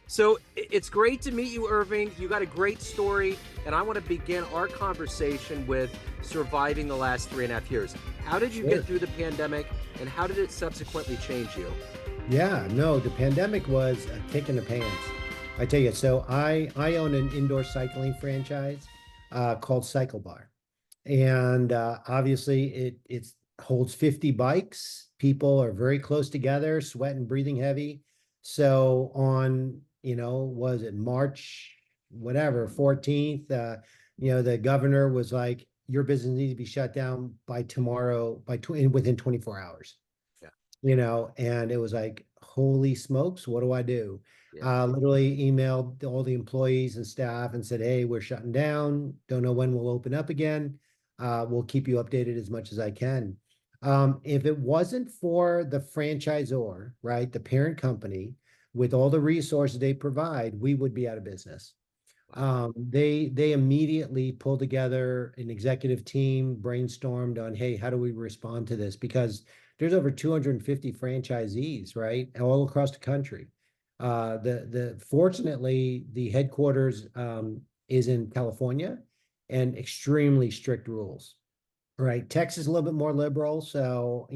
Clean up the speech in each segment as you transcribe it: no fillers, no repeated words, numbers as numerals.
So it's great to meet you, Irving. You got a great story, and I want to begin our conversation with surviving the last 3.5 years. How did you get Sure. through the pandemic, and how did it subsequently change you? Yeah, no, the pandemic was a kick in the pants. I tell you, so I own an indoor cycling franchise called Cycle Bar. And obviously it holds 50 bikes. People are very close together, sweating, breathing heavy. So on, was it March, whatever, 14th, the governor was like, your business needs to be shut down by tomorrow, within 24 hours. Yeah, And it was like, holy smokes, what do I do? yeah. Literally emailed all the employees and staff and said, hey, we're shutting down. Don't know when we'll open up again. We'll keep you updated as much as I can. If it wasn't for the franchisor, right, the parent company, with all the resources they provide, we would be out of business. Wow. They immediately pulled together an executive team, brainstormed on, hey, how do we respond to this? Because there's over 250 franchisees, right, all across the country. The fortunately the headquarters is in California, and extremely strict rules. Right. Texas is a little bit more liberal. So,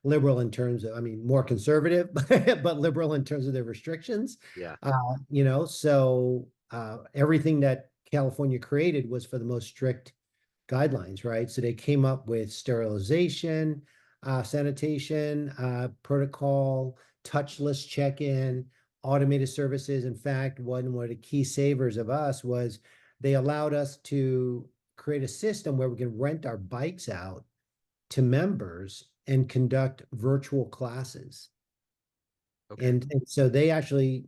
liberal in terms of, I mean, more conservative, but liberal in terms of their restrictions. Yeah. Everything that California created was for the most strict guidelines, right? So they came up with sterilization, sanitation, protocol, touchless check-in, automated services. In fact, one of the key savers of us was they allowed us to create a system where we can rent our bikes out to members and conduct virtual classes. Okay. And so they actually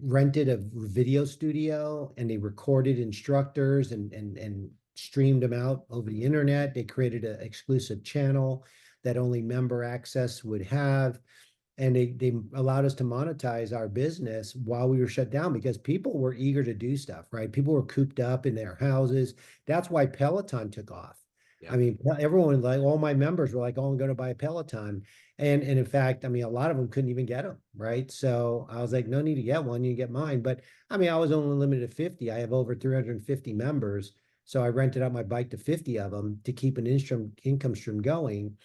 rented a video studio, and they recorded instructors and streamed them out over the internet. They created an exclusive channel that only member access would have. And they allowed us to monetize our business while we were shut down, because people were eager to do stuff, right? People were cooped up in their houses. That's why Peloton took off. Yeah. I mean, everyone, like all my members were like, oh, I'm going to buy a Peloton. And in fact, I mean, a lot of them couldn't even get them, right? So I was like, no need to get one, you get mine. But I mean, I was only limited to 50. I have over 350 members. So I rented out my bike to 50 of them to keep an income stream going.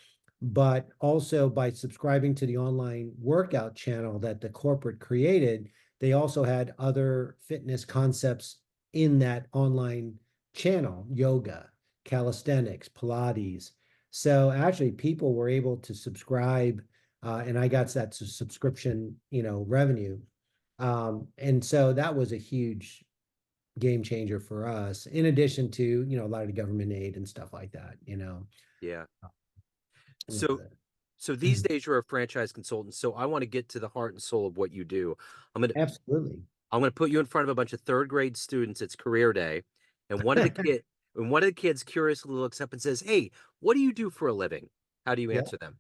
But also, by subscribing to the online workout channel that the corporate created, they also had other fitness concepts in that online channel: yoga, calisthenics, Pilates. So actually, people were able to subscribe, and I got that subscription, revenue. And so that was a huge game changer for us, in addition to, a lot of the government aid and stuff like that. Yeah. So Uh, so these days you're a franchise consultant. So I want to get to the heart and soul of what you do. I'm gonna Absolutely. I'm gonna put you in front of a bunch of third grade students. It's career day, and one of the kids curiously looks up and says, "Hey, what do you do for a living?" How do you Yeah. answer them?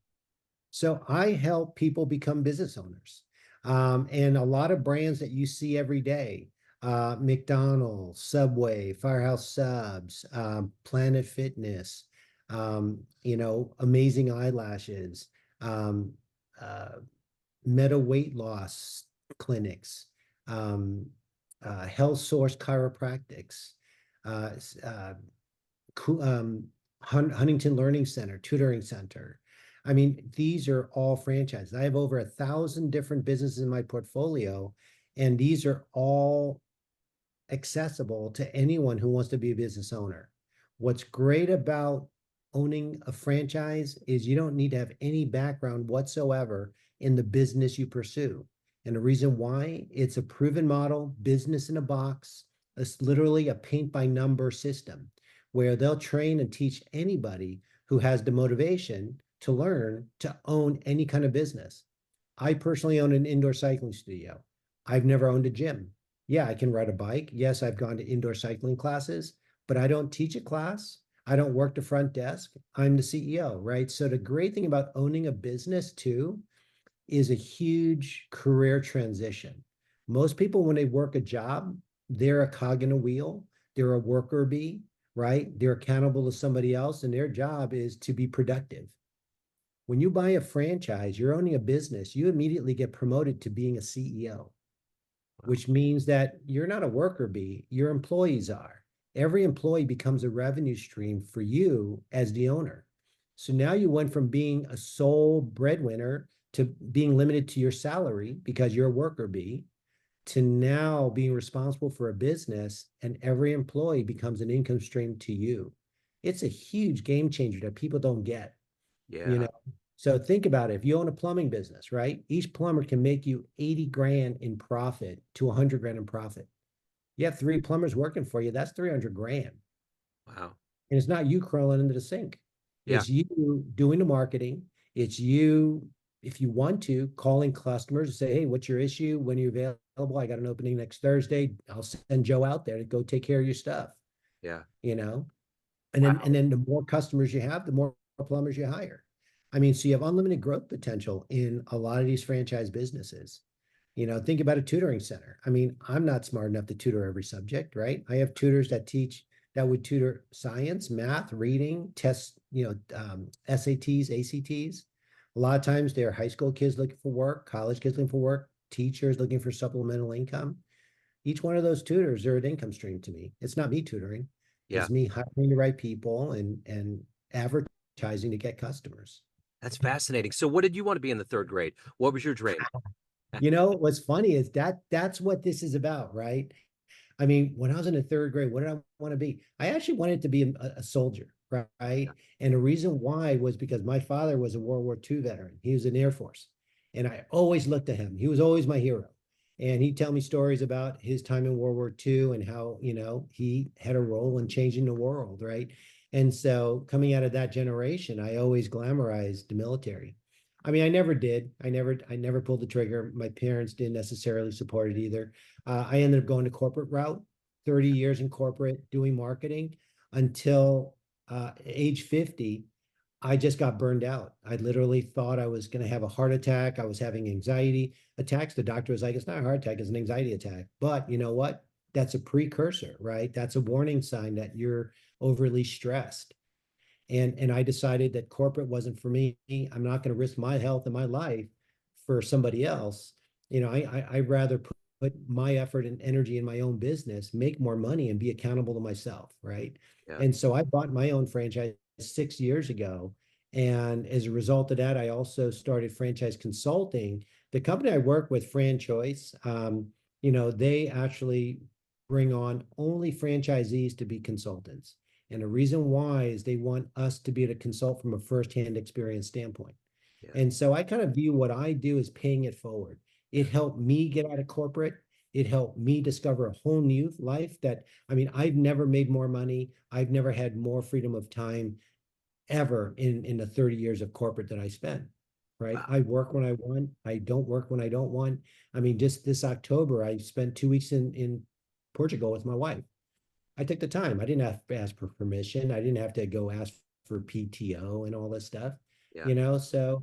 So I help people become business owners. And a lot of brands that you see every day, McDonald's, Subway, Firehouse Subs, Planet Fitness, Amazing Eyelashes, um, uh, Meta Weight Loss Clinics, um, Health Source Chiropractics, uh, uh, Huntington Learning Center, Tutoring Center. I mean, these are all franchises. I have over 1,000 different businesses in my portfolio, and these are all accessible to anyone who wants to be a business owner. What's great about owning a franchise is you don't need to have any background whatsoever in the business you pursue. And the reason why: it's a proven model, business in a box. It's literally a paint by number system where they'll train and teach anybody who has the motivation to learn to own any kind of business. I personally own an indoor cycling studio. I've never owned a gym. Yeah, I can ride a bike. Yes, I've gone to indoor cycling classes, but I don't teach a class. I don't work the front desk. I'm the CEO, right? So the great thing about owning a business too is a huge career transition. Most people, when they work a job, they're a cog in a wheel, they're a worker bee, right? They're accountable to somebody else, and their job is to be productive. When you buy a franchise, you're owning a business, you immediately get promoted to being a CEO. Wow. which means that you're not a worker bee, your employees are. Every employee becomes a revenue stream for you as the owner. So now you went from being a sole breadwinner to being limited to your salary because you're a worker bee to now being responsible for a business, and every employee becomes an income stream to you. It's a huge game changer that people don't get, you Yeah. know. So think about it. If you own a plumbing business, right? Each plumber can make you 80 grand in profit to 100 grand in profit. You have three plumbers working for you, that's 300 grand. Wow. And it's not you crawling into the sink. Yeah. It's you doing the marketing. It's you, if you want to, calling customers and say, hey, what's your issue? When are you available? I got an opening next Thursday. I'll send Joe out there to go take care of your stuff, Yeah. you know? And then Wow. the more customers you have, the more plumbers you hire. I mean, so you have unlimited growth potential in a lot of these franchise businesses. Think about a tutoring center. I mean, I'm not smart enough to tutor every subject, right? I have tutors that would tutor science, math, reading, tests, SATs, ACTs. A lot of times they're high school kids looking for work, college kids looking for work, teachers looking for supplemental income. Each one of those tutors are an income stream to me. It's not me tutoring. Yeah. It's me hiring the right people and advertising to get customers. That's fascinating. So what did you want to be in the third grade? What was your dream? What's funny is that's what this is about, right? I mean, when I was in the third grade, what did I want to be? I actually wanted to be a soldier, Yeah. right? And the reason why was because my father was a World War II veteran. He was in the Air Force. And I always looked to him. He was always my hero. And he'd tell me stories about his time in World War II and how, he had a role in changing the world, right? And so coming out of that generation, I always glamorized the military. I mean, I never did. I never pulled the trigger. My parents didn't necessarily support it either. I ended up going to corporate route, 30 years in corporate doing marketing until age 50. I just got burned out. I literally thought I was going to have a heart attack. I was having anxiety attacks. The doctor was like, it's not a heart attack, it's an anxiety attack. But you know what? That's a precursor, right? That's a warning sign that you're overly stressed. And I decided that corporate wasn't for me. I'm not going to risk my health and my life for somebody else. I'd rather put my effort and energy in my own business, make more money, and be accountable to myself, right? Yeah. And so I bought my own franchise 6 years ago. And as a result of that, I also started franchise consulting. The company I work with, FranChoice, they actually bring on only franchisees to be consultants. And the reason why is they want us to be able to consult from a firsthand experience standpoint. Yeah. And so I kind of view what I do as paying it forward. Yeah. It helped me get out of corporate. It helped me discover a whole new life that, I mean, I've never made more money. I've never had more freedom of time ever in the 30 years of corporate that I spent. Right. Wow. I work when I want. I don't work when I don't want. I mean, just this October, I spent 2 weeks in Portugal with my wife. I took the time. I didn't have to ask for permission. I didn't have to go ask for PTO and all this stuff, Yeah. so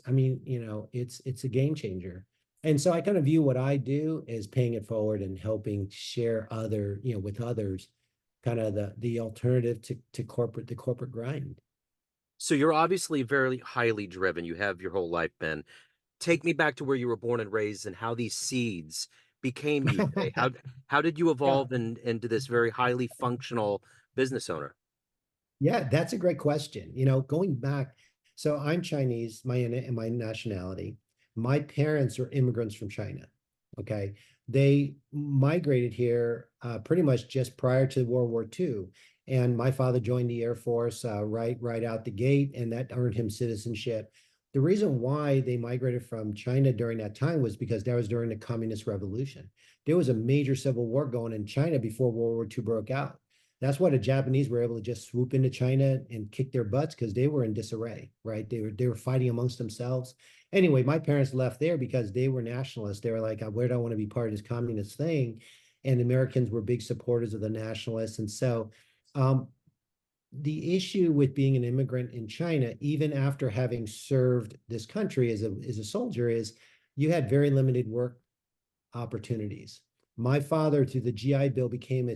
I mean, it's a game changer. And so I kind of view what I do as paying it forward and helping share with others, kind of the alternative to the corporate grind. So you're obviously very highly driven. You have your whole life been. Take me back to where you were born and raised and how these seeds became you today. How did you Yeah. evolve into this very highly functional business owner? Yeah, that's a great question. Going back, so I'm Chinese, my nationality. My parents are immigrants from China. Okay. They migrated here pretty much just prior to World War II. And my father joined the Air Force right out the gate, and that earned him citizenship. The reason why they migrated from China during that time was because that was during the Communist Revolution. There was a major civil war going in China before World War II broke out. That's why the Japanese were able to just swoop into China and kick their butts because they were in disarray, right? They were fighting amongst themselves. Anyway, my parents left there because they were nationalists. They were like, where do I want to be part of this communist thing? And Americans were big supporters of the nationalists. And so um, the issue with being an immigrant in China, even after having served this country as a soldier, is you had very limited work opportunities. My father, through the GI Bill, became an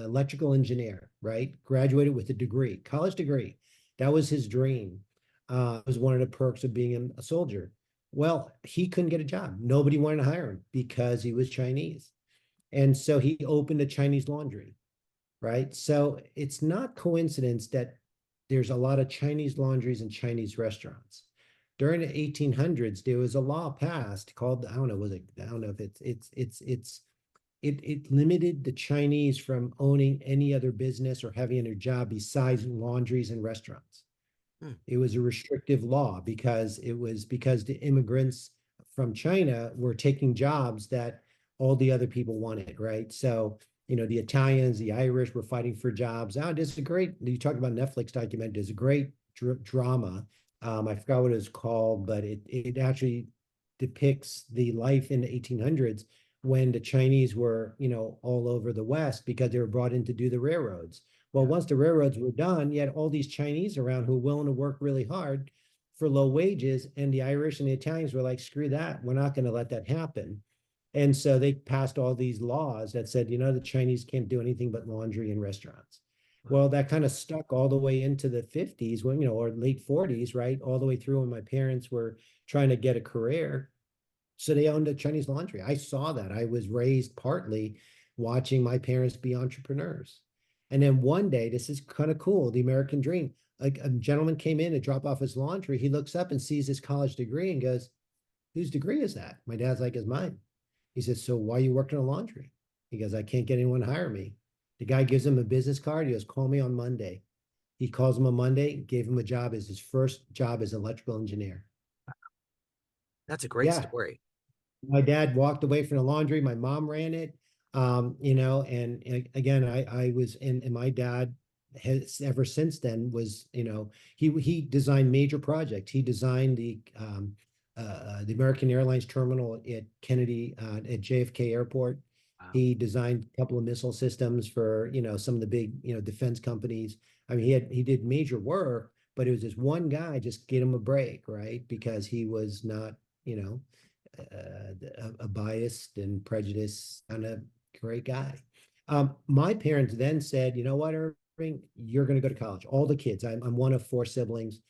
electrical engineer, right? Graduated with a degree, college degree. That was his dream. It was one of the perks of being a soldier. Well, he couldn't get a job. Nobody wanted to hire him because he was Chinese. And so he opened a Chinese laundry, right? So it's not coincidence that there's a lot of Chinese laundries and Chinese restaurants. During the 1800s, there was a law passed called, I don't know, was it, I don't know if it limited the Chinese from owning any other business or having a job besides laundries and restaurants. Hmm. It was a restrictive law because the immigrants from China were taking jobs that all the other people wanted, right? So, the Italians, the Irish were fighting for jobs. Oh, this is a great, you talk about Netflix documentary, there's a great drama. I forgot what it's called, but it actually depicts the life in the 1800s when the Chinese were, all over the West because they were brought in to do the railroads. Well, Yeah. once the railroads were done, you had all these Chinese around who were willing to work really hard for low wages. And the Irish and the Italians were like, screw that. We're not going to let that happen. And so they passed all these laws that said, the Chinese can't do anything but laundry and restaurants. Wow. Well, that kind of stuck all the way into the 50s when, or late 40s, right? All the way through when my parents were trying to get a career. So they owned a Chinese laundry. I saw that. I was raised partly watching my parents be entrepreneurs. And then one day, this is kind of cool, the American dream. A gentleman came in to drop off his laundry. He looks up and sees his college degree and goes, "Whose degree is that?" My dad's like, "It's mine." He says, "So why are you working on laundry?" He goes, "I can't get anyone to hire me." The guy gives him a business card. He goes, "Call me on Monday." He calls him on Monday, gave him a job as his first job as an electrical engineer. That's a great Yeah, story. my dad walked away from the laundry. My mom ran it. And again, I was in, and my dad has ever since then was, he designed major projects. He designed the American Airlines terminal at Kennedy, at JFK Airport. Wow. He designed a couple of missile systems for, some of the big, defense companies. I mean, he did major work, but it was this one guy just get him a break, right? Because he was not, you know, a biased and prejudiced kind of great guy. My parents then said, "You know what, Irving, you're going to go to college. All the kids. I'm one of four siblings."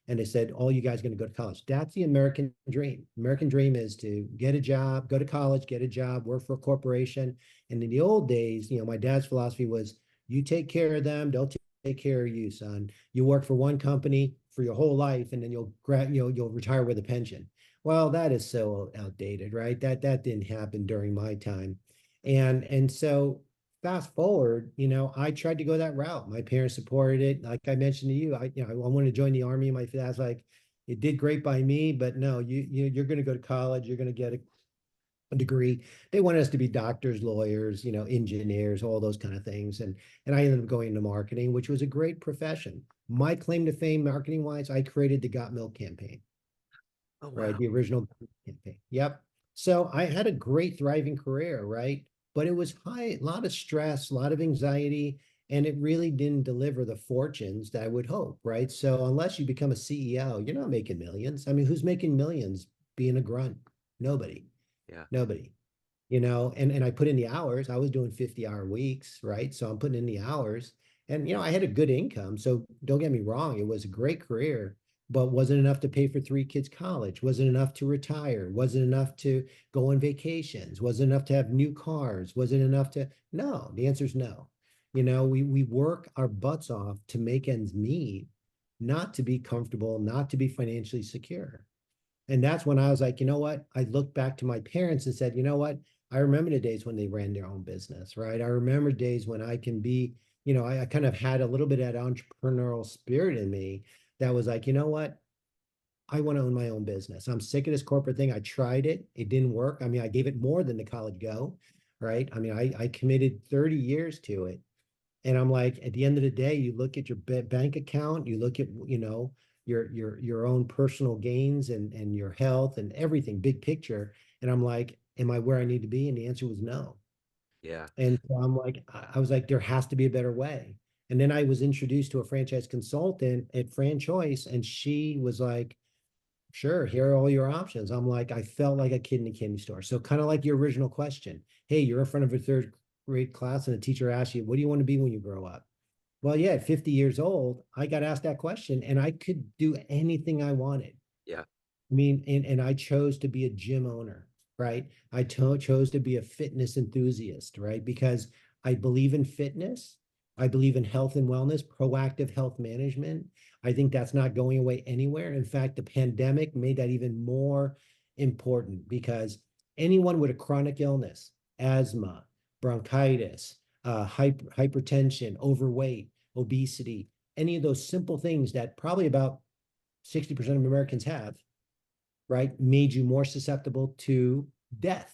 And they said, "All you guys are going to go to college." That's the American dream. American dream is to get a job, go to college, get a job, work for a corporation. And in the old days, my dad's philosophy was, you take care of them, they'll take care of you, son. You work for one company for your whole life, and then you'll retire with a pension. Well, that is so outdated, right? That didn't happen during my time. And so fast forward, I tried to go that route. My parents supported it. Like I mentioned to you, I wanted to join the army. My dad's like, it did great by me, but no, you're going to go to college. You're going to get a degree. They wanted us to be doctors, lawyers, engineers, all those kind of things. And I ended up going into marketing, which was a great profession. My claim to fame, marketing wise, I created the Got Milk campaign, Oh, right? wow. The original campaign. Yep. So I had a great thriving career, right? But it was high, a lot of stress, a lot of anxiety, and it really didn't deliver the fortunes that I would hope, right? So unless you become a CEO, you're not making millions. I mean, who's making millions being a grunt? Nobody, Yeah. nobody. And I put in the hours. I was doing 50-hour weeks, right? So I'm putting in the hours. And I had a good income. So don't get me wrong, it was a great career, but wasn't enough to pay for three kids' college, wasn't enough to retire, wasn't enough to go on vacations, wasn't enough to have new cars, wasn't enough to no, the answer is no. We work our butts off to make ends meet, not to be comfortable, not to be financially secure. And that's when I was like, you know what? I looked back to my parents and said, you know what? I remember the days when they ran their own business, right? I remember days when I can be, I kind of had a little bit of that entrepreneurial spirit in me that was like, you know what? I want to own my own business. I'm sick of this corporate thing. I tried it. It didn't work. I mean, I gave it more than the college go, right? I mean, I committed 30 years to it. And I'm like, at the end of the day, you look at your bank account, you look at, your own personal gains and your health and everything, big picture. And I'm like, am I where I need to be? And the answer was no. Yeah. And so I'm like, I was like, there has to be a better way. And then I was introduced to a franchise consultant at FranChoice, and she was like, sure, here are all your options. I'm like, I felt like a kid in a candy store. So kind of like your original question. Hey, you're in front of a third grade class and a teacher asks you, what do you want to be when you grow up? Well, yeah, at 50 years old, I got asked that question and I could do anything I wanted. Yeah. I mean, and I chose to be a gym owner, right? Chose to be a fitness enthusiast, right? Because I believe in fitness. I believe in health and wellness, proactive health management. I think that's not going away anywhere. In fact, the pandemic made that even more important because anyone with a chronic illness, asthma, bronchitis, hypertension, overweight, obesity, any of those simple things that probably about 60% of Americans have, right, made you more susceptible to death.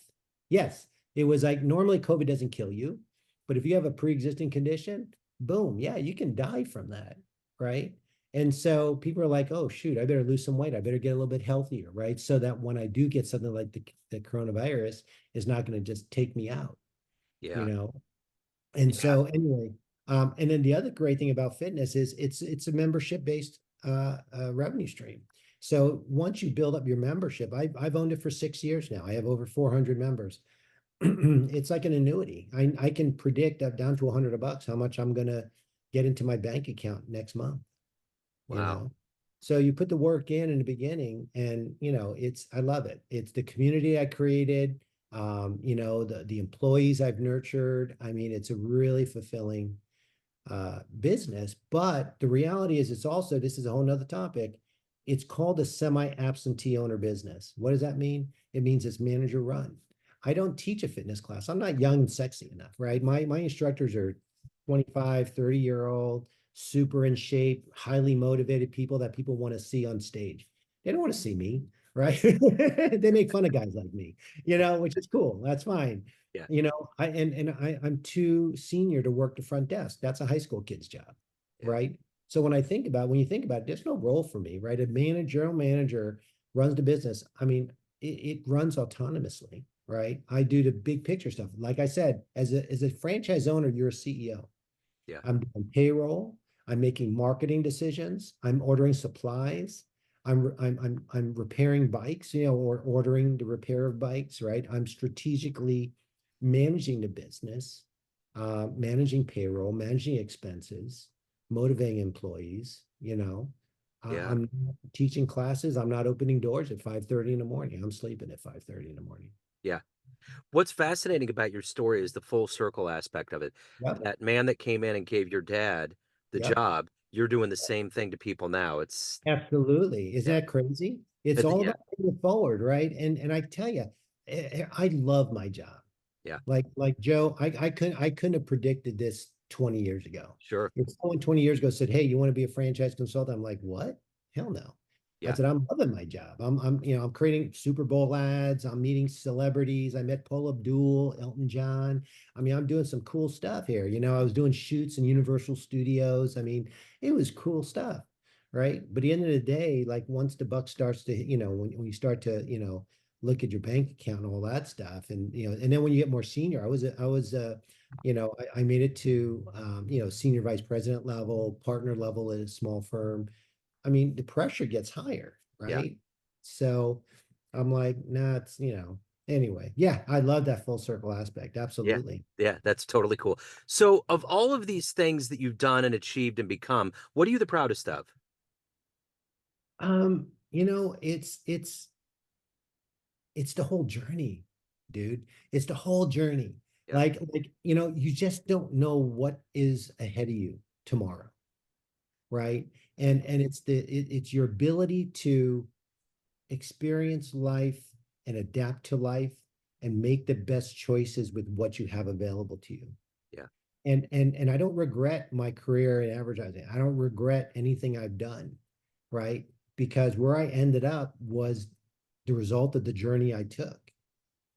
Yes, it was like normally COVID doesn't kill you, but if you have a pre-existing condition, boom, yeah, you can die from that, right? And so people are like, oh, shoot, I better lose some weight. I better get a little bit healthier, right? So that when I do get something like the coronavirus, is not going to just take me out, you Yeah. know? And Yeah. so anyway, and then the other great thing about fitness is it's a membership based revenue stream. So once you build up your membership, I've owned it for 6 years now. I have over 400 members. It's like an annuity. I can predict up down to $100 how much I'm gonna get into my bank account next month, you Wow. know. So you put the work in the beginning, and it's I love it. It's the community I created, the employees I've nurtured. I mean, it's a really fulfilling business. But the reality is, it's also, this is a whole nother topic. It's called a semi-absentee owner business. What does that mean? It means it's manager run. I don't teach a fitness class. I'm not young and sexy enough, right? My instructors are 25, 30-year-old, super in shape, highly motivated people that people want to see on stage. They don't want to see me, right? They make fun of guys like me, which is cool. That's fine. Yeah. I'm too senior to work the front desk. That's a high school kid's job, Yeah. right? So when you think about it, there's no role for me, right? General manager runs the business. I mean, it runs autonomously, right? I do the big picture stuff. Like I said, as a franchise owner, you're a CEO. Yeah. I'm doing payroll. I'm making marketing decisions. I'm ordering supplies. I'm repairing bikes, or ordering the repair of bikes, right? I'm strategically managing the business, managing payroll, managing expenses, motivating employees, Yeah. I'm teaching classes. I'm not opening doors at 5:30 in the morning. I'm sleeping at 5:30 in the morning. Yeah. What's fascinating about your story is the full circle aspect of it. Yep. That man that came in and gave your dad the Yep. job, you're doing the same thing to people now. It's Absolutely. Isn't yeah. that crazy? It's It's all yeah. about paying it forward, right? And I tell you, I love my job. Yeah. Like Joe, I couldn't have predicted this 20 years ago. Sure. If someone 20 years ago said, "Hey, you want to be a franchise consultant?" I'm like, "What? Hell no." I Yeah. said, "I'm loving my job. I'm creating Super Bowl ads. I'm meeting celebrities. I met Paul Abdul, Elton John. I mean, I'm doing some cool stuff here. I was doing shoots in Universal Studios. I mean, it was cool stuff, right? But at the end of the day, like once the buck starts to, when you start to, look at your bank account and all that stuff. And then when you get more senior, I made it to, senior vice president level, partner level at a small firm. I mean, the pressure gets higher, Yeah. right? So I'm like, nah, anyway, yeah, I love that full circle aspect. Yeah. Absolutely. Yeah. That's totally cool. So, of all of these things that you've done and achieved and become, what are you the proudest of? It's the whole journey, dude. It's the whole journey. Yeah. You just don't know what is ahead of you tomorrow, right? And it's your ability to experience life and adapt to life and make the best choices with what you have available to you. Yeah. And I don't regret my career in advertising. I don't regret anything I've done, right? Because where I ended up was the result of the journey I took.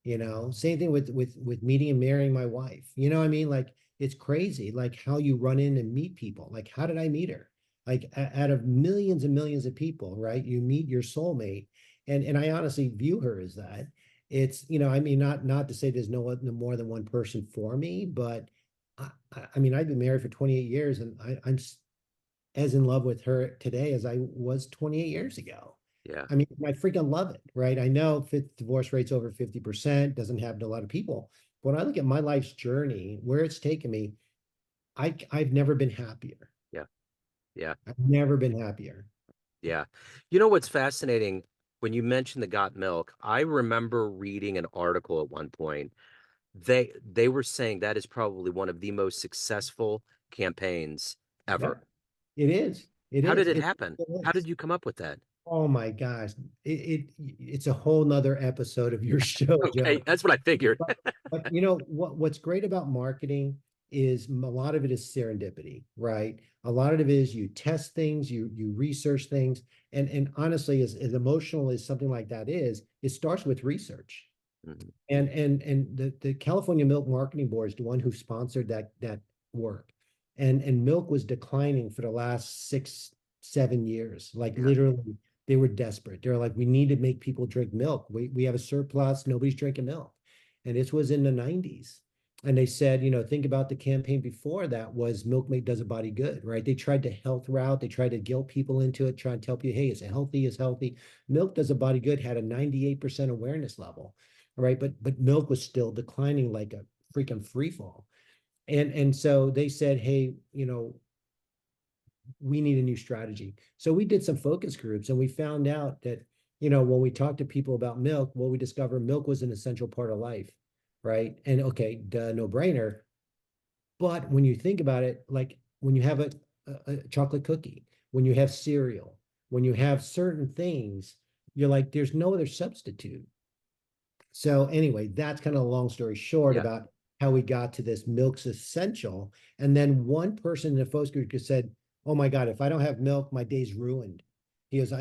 Same thing with meeting and marrying my wife. You know what I mean? Like it's crazy, like how you run in and meet people. Like how did I meet her? Like out of millions and millions of people, right? You meet your soulmate, and I honestly view her as that. It's I mean, not to say there's no more than one person for me, but I mean, I've been married for 28 years, and I'm as in love with her today as I was 28 years ago. Yeah. I mean, I freaking love it, right? I know divorce rate's over 50%, doesn't happen to a lot of people. But when I look at my life's journey, where it's taken me, I've never been happier. Yeah. Yeah. I've never been happier. Yeah. You know what's fascinating? when you mentioned the got milk, I remember reading an article at one point. They were saying that is probably one of the most successful campaigns Yeah, ever. it is. It How did is. it happen? It How did is. you come up with that? Oh my gosh. It's a whole nother episode of your show, Okay, Joe. that's what I figured. But you know what's great about marketing is a lot of it is serendipity, right? A lot of it is you test things, you research things, and honestly, as emotional as something like that is, it starts with research. Mhm. And the California Milk Marketing Board is the one who sponsored that work. And milk was declining for the last 6, 7 years. Like Yeah, literally, they were desperate. They're like, we need to make people drink milk. We have a surplus, nobody's drinking milk. And this was in the 90s. And they said, think about the campaign before that was Milkmaid does a body good, right? They tried the health route, they tried to guilt people into it, try and tell you, hey, it's healthy, it's healthy. Milk does a body good had a 98% awareness level, right? But milk was still declining like a freaking free fall. And so they said, hey, we need a new strategy. So we did some focus groups and we found out that, when we talked to people about milk, well, we discovered milk was an essential part of life, right? And okay, duh, no brainer. But when you think about it, like when you have a chocolate cookie, when you have cereal, when you have certain things, you're like, there's no other substitute. So anyway, that's kind of a long story short yeah, about how we got to this milk's essential. And then one person in the focus group just said, "Oh my God, if I don't have milk, my day's ruined." He goes,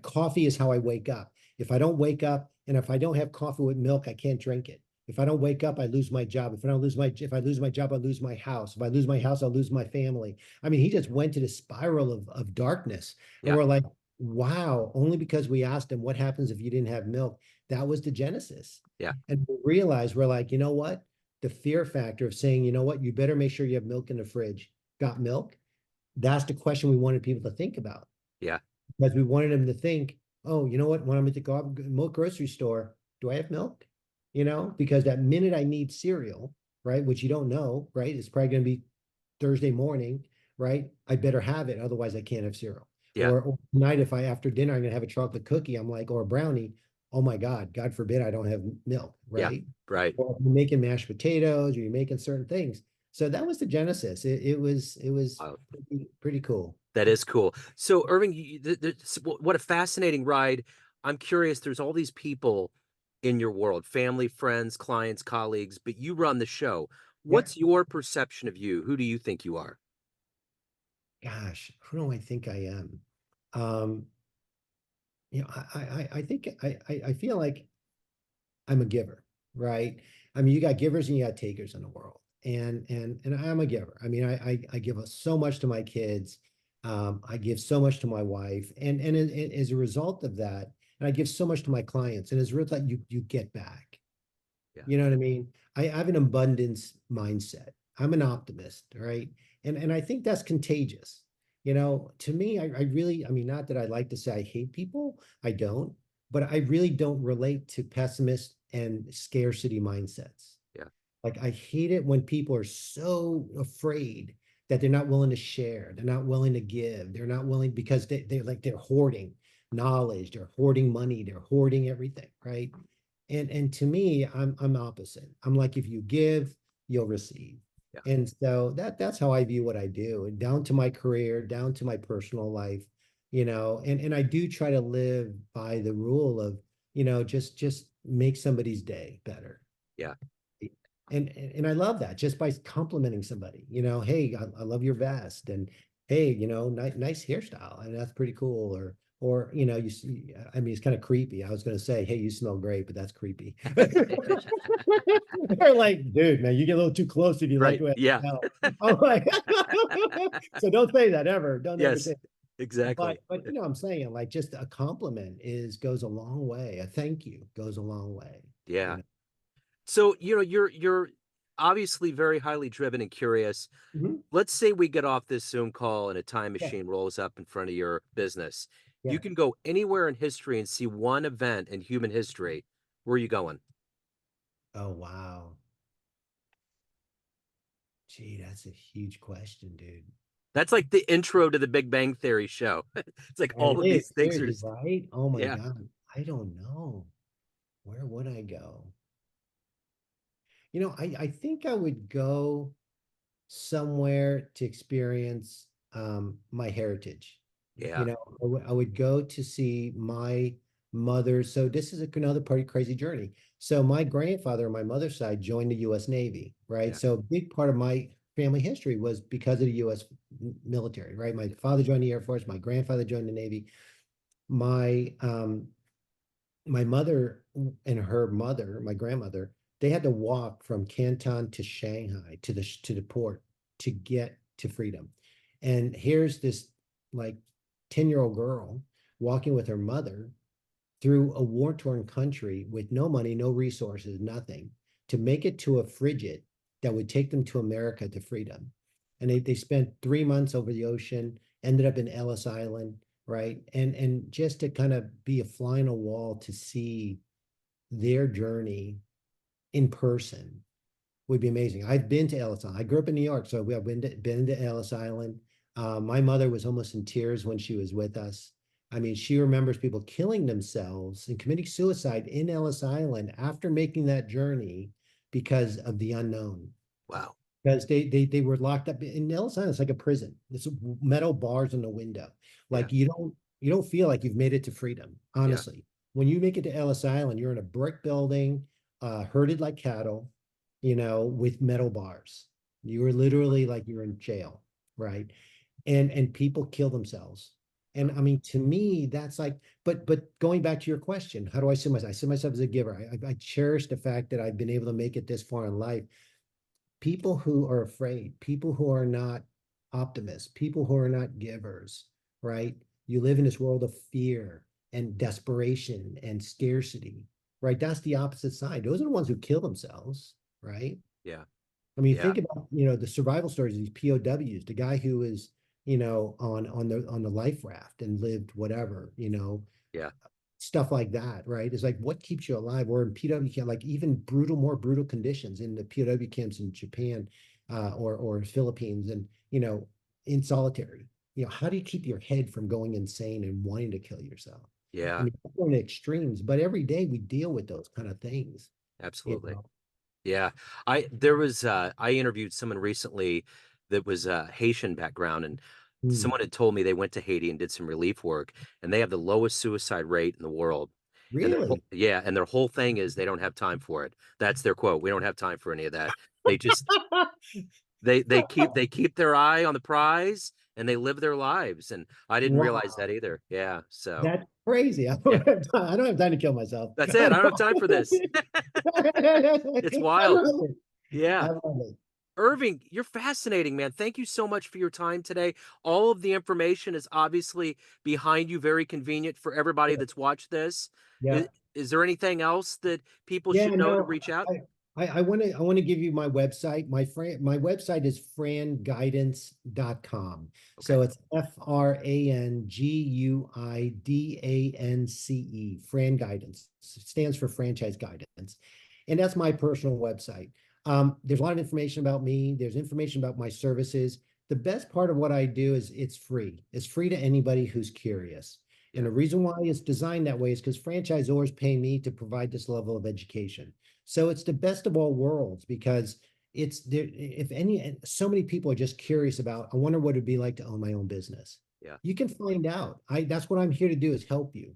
Coffee is how I wake up. If I don't wake up and if I don't have coffee with milk, I can't drink it. If I don't wake up, I lose my job. If I lose my job, I lose my house. If I lose my house, I'll lose my family." I mean, he just went to the spiral of darkness. And yeah, we're like, wow, only because we asked him what happens if you didn't have milk. That was the genesis. yeah, And we realized we're like, you know what? The fear factor of saying, you know what, you better make sure you have milk in the fridge. Got milk? That's the question we wanted people to think about yeah, because we wanted them to think, oh, you know what? When I'm at the milk grocery store, do I have milk? Because that minute I need cereal, right, which you don't know, right, it's probably going to be Thursday morning, right? I better have it, otherwise I can't have cereal. yeah, Or tonight, if I after dinner I'm gonna have a chocolate cookie, I'm like, or a brownie. Oh my God, God forbid I don't have milk, yeah, right? right. Or you're making mashed potatoes, or you're making certain things. So that was the genesis. It was Wow. pretty cool. That is cool. So, Irving, what a fascinating ride. I'm curious, there's all these people in your world, family, friends, clients, colleagues, but you run the show. Yeah. What's your perception of you? Who do you think you are? Gosh, who do I think I am? Um, I think I feel like I'm a giver, right? I mean, you got givers and you got takers in the world, and I'm a giver. I mean, I give so much to my kids, I give so much to my wife, and as a result of that, and I give so much to my clients, and as a result, you get back. Yeah, You know what I mean? I have an abundance mindset. I'm an optimist, right? And I think that's contagious. To me, I really, I mean, not that I like to say I hate people, I don't, but I really don't relate to pessimist and scarcity mindsets. yeah, Like I hate it when people are so afraid that they're not willing to share, they're not willing to give, they're not willing because they're hoarding knowledge, they're hoarding money, they're hoarding everything, right? And to me, I'm opposite. I'm like if you give, you'll receive. yeah, And so that's how I view what I do, and down to my career, down to my personal life, and I do try to live by the rule of, just make somebody's day better. yeah, And I love that just by complimenting somebody, hey, I love your vest, and hey, nice hairstyle, and that's pretty cool. Or you see, I mean, it's kind of creepy. I was going to say, hey, you smell great, but that's creepy. They're like, dude, man, you get a little too close if you like right. the way I Yeah. smell. I'm like, so don't say that ever. Don't ever say Yes, it. But exactly. but I'm saying like just a compliment is goes a long way. A thank you goes a long way. You Yeah. know. So, you're obviously very highly driven and curious. Mhm. Let's say we get off this Zoom call and a time Yeah. machine rolls up in front of your business. You Yeah. can go anywhere in history and see one event in human history. Where are you going? Oh, wow. Gee, that's a huge question, dude. That's like the intro to the Big Bang Theory show. It's like It all of is, these things are seriously, just right? Oh my yeah, God. I don't know. Where would I go? I think I would go somewhere to experience my heritage. yeah, I would go to see my mother. So this is another pretty crazy journey. So my grandfather on my mother's side joined the U.S. Navy, right? yeah, So a big part of my family history was because of the U.S. military, right? My father joined the Air Force, my grandfather joined the Navy. My my mother and her mother, my grandmother, they had to walk from Canton to Shanghai to the port to get to freedom. And here's this like 10-year-old girl walking with her mother through a war-torn country with no money, no resources, nothing, to make it to a frigate that would take them to America to freedom. And they spent 3 months over the ocean, ended up in Ellis Island, right? And just to kind of be a fly on a wall to see their journey in person would be amazing. I've been to Ellis Island. I grew up in New York, so I've been to Ellis Island. My mother was almost in tears when she was with us. I mean, she remembers people killing themselves and committing suicide in Ellis Island after making that journey because of the unknown. wow, Because they were locked up in Ellis Island. It's like a prison. It's metal bars in the window. yeah, Like you don't feel like you've made it to freedom. yeah, Honestly, when you make it to Ellis Island, you're in a brick building, herded like cattle, with metal bars. You were literally like you're in jail, right? And people kill themselves. And wow, I mean, to me, that's like, but going back to your question, how do I see myself? I see myself as a giver. I cherish the fact that I've been able to make it this far in life. People who are afraid, people who are not optimists, people who are not givers, right? You live in this world of fear and desperation and scarcity, right? That's the opposite side. Those are the ones who kill themselves, right? yeah, I mean, yeah, think about, the survival stories of these POWs, the guy who is, on the life raft and lived whatever, yeah, stuff like that, right? It's like what keeps you alive, or in PW camp, like even more brutal conditions in the PW camps in Japan, or Philippines, and in solitary. How do you keep your head from going insane and wanting to kill yourself? I yeah, mean, we're going to extremes, but every day we deal with those kind of things, you absolutely. know. Yeah. I interviewed someone recently that was Haitian background, and Hmm. someone had told me they went to Haiti and did some relief work, and they have the lowest suicide rate in the world. And Really? yeah, and their whole thing is they don't have time for it. That's their quote. We don't have time for any of that. They just they keep their eye on the prize and they live their lives. And I didn't realize Wow, that either. Yeah. So that's crazy. I yeah, don't have time. I don't have time to kill myself. that's it. I I don't have time for this. It's wild. love it. I Yeah. love it. Irving, you're fascinating, man. Thank you so much for your time today. All of the information is obviously behind you, very convenient for everybody that's watched this. Yeah. Is there anything else that people Yeah, should know to no, reach out? I want to give you my website. My website is franguidance.com. Okay. So it's FranGuidance, Fran Guidance. Stands for franchise guidance. And that's my personal website. There's a lot of information about me. There's information about my services. The best part of what I do is it's free. It's free to anybody who's curious. And Yeah. the reason why it's designed that way is because franchisors pay me to provide this level of education. So it's the best of all worlds because it's there. If any, so many people are just curious about, I wonder what it'd be like to own my own business. Yeah. You can find out. That's what I'm here to do is help Yeah.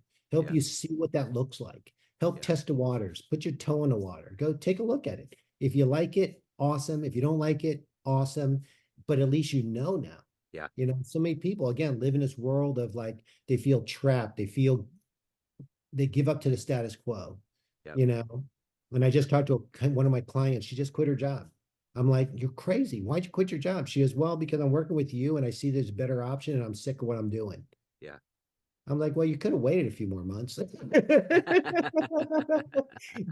you see what that looks like, help Yeah. test the waters, put your toe in the water, go take a look at it. If you like it, awesome. If you don't like it, awesome. But at least you know now. Yeah. So many people again live in this world of like they feel trapped, they give up to the status quo, Yeah. you know. And I just talked to one of my clients. She just quit her job. I'm like, you're crazy. Why'd you quit your job? She goes, well, because I'm working with you and I see there's a better option and I'm sick of what I'm doing. Yeah. I'm like, well, you could have waited a few more months.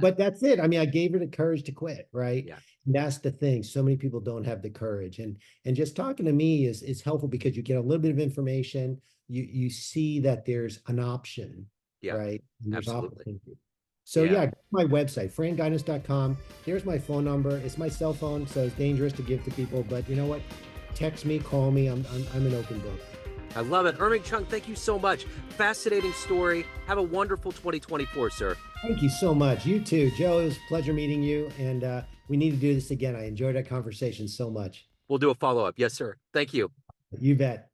But that's it. I mean, I gave her the courage to quit, right? Yeah. And that's the thing. So many people don't have the courage. And just talking to me is helpful because you get a little bit of information. You see that there's an option, Yeah. right? And there's Absolutely. opportunity. So Yeah. yeah, my website, franguidance.com. There's my phone number. It's my cell phone, so it's dangerous to give to people, but you know what? text me, call me. I'm an open book. I love it. Irving Chung, thank you so much. Fascinating story. Have a wonderful 2024, sir. Thank you so much. You too, Joe. It was a pleasure meeting you, and we need to do this again. I enjoyed our conversation so much. We'll do a follow up. Yes, sir. Thank you. You bet.